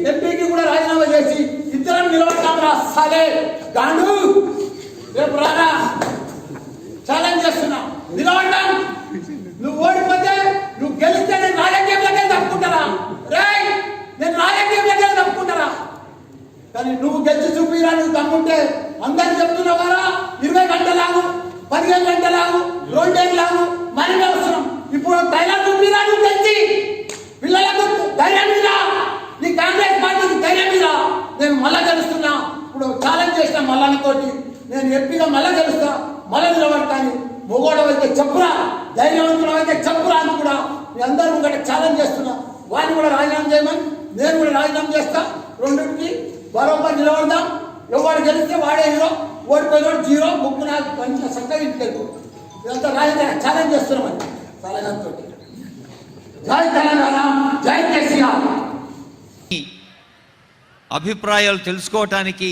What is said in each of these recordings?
ఎంపీకి కూడా రాజీనామా చేసి ఇద్దరం నిలబడతాం రా సాలే గాండు రేపు రారా ఛాలెంజ్ చేస్తున్నా నిలబడ్డాం నువ్వు ఓడిపోతే నువ్వు గెలిస్తే నేను రాజకీయంలోకే తప్పుకుంటారా రే నేను రాజకీయంలోకే తప్పుకుంటారా కానీ నువ్వు గెలిచి చూపిరా నువ్వు తమ్ముంటే అందరు చెప్తున్నావారా 20 గంటలాగు 15 గంటలాగు 2 ఏళ్ళలాగు మనమే అవసరం ఇప్పుడు ధైర్యం చూపిరా నువ్వు గెలిచి పిల్లలకు ధైర్యం మీద నీ కాంగ్రెస్ పార్టీకి ధైర్యం మీద నేను మళ్ళా గెలుస్తున్నా ఇప్పుడు ఛాలెంజ్ చేసిన మల్లానితోటి నేను ఎంపీగా మళ్ళా గెలుస్తా మళ్ళా నిలబడతాను మొగోడం అయితే చెప్పురా ధైర్యవంతుడు అయితే చెప్పురా అని కూడా మీ అందరూ ఒకటి ఛాలెంజ్ చేస్తున్నా వాడిని కూడా రాజీనామా చేయమని నేను కూడా రాజీనామా చేస్తా రెండింటికి బరోబర్ నిలబడదాం ఎవరు గెలిస్తే వాడే హీరో ఓడిపోయినోడు జీరో ముగ్గు నాకు మంచిగా చక్కగా ఇంటికి వెళ్ళిపో ఇదంతా రాజకీయ ఛాలెంజ్ చేస్తున్నామని తెలంగాణతో జై తెలంగాణ జై కేసీఆర్. అభిప్రాయాలు తెలుసుకోవటానికి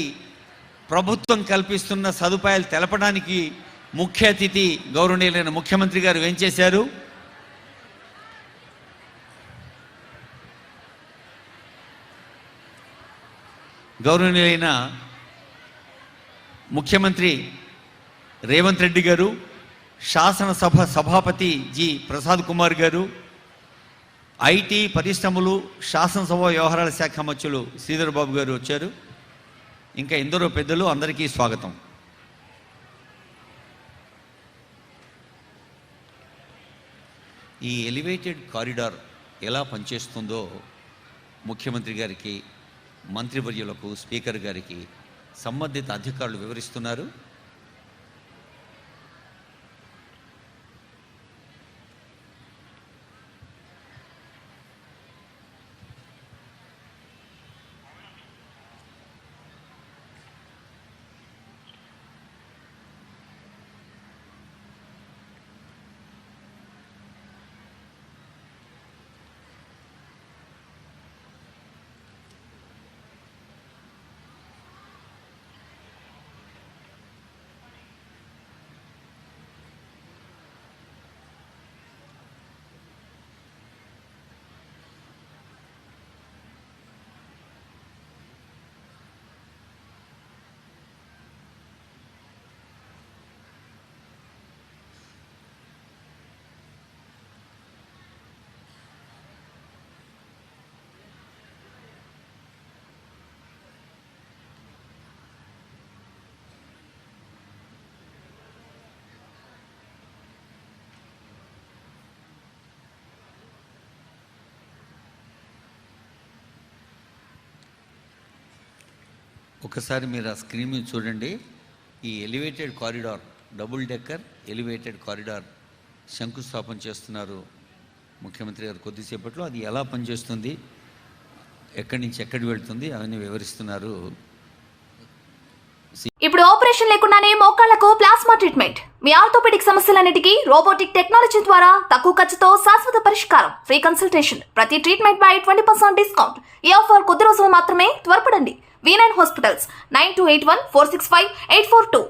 ప్రభుత్వం కల్పిస్తున్న సదుపాయాలు తెలపడానికి ముఖ్య అతిథి గౌరవనీయులైన ముఖ్యమంత్రి గారు వేంచేశారు. గౌరవనీయులైన ముఖ్యమంత్రి రేవంత్ రెడ్డి గారు, శాసనసభ సభాపతి జి ప్రసాద్ కుమార్ గారు, ఐటీ పరిశ్రమలు శాసనసభ వ్యవహారాల శాఖ మంత్రులు శ్రీధర్ బాబు గారు వచ్చారు. ఇంకా ఎందరో పెద్దలు, అందరికీ స్వాగతం. ఈ ఎలివేటెడ్ కారిడార్ ఎలా పనిచేస్తుందో ముఖ్యమంత్రి గారికి, మంత్రివర్యులకు, స్పీకర్ గారికి సంబంధిత అధికారులు వివరిస్తున్నారు. ఒకసారి మీరు ఆ స్క్రీన్ మీద చూడండి. ఈ elevated corridor, double decker elevated corridor శంకుస్థాపన చేస్తున్నారు ముఖ్యమంత్రి గారు కొద్దిసేపట్లో. అది ఎలా పనిచేస్తుంది, ఎక్కడి నుంచి ఎక్కడికి వెళ్తుంది అవన్నీ వివరిస్తున్నారు. ఇప్పుడు ఆపరేషన్ లేకుండానే మోకాళ్లకు ప్లాస్మా ట్రీట్మెంట్. మీ ఆర్థోపెడిక్ సమస్యలన్నిటికీ రోబోటిక్ టెక్నాలజీ ద్వారా తక్కువ ఖర్చుతో శాశ్వత పరిష్కారం. Free consultation. ప్రతి ట్రీట్మెంట్ పై 20% డిస్కౌంట్. ఈ ఆఫర్ కొద్ది రోజులు మాత్రమే. త్వరపడండి. V9 Hospitals 9281 465 842.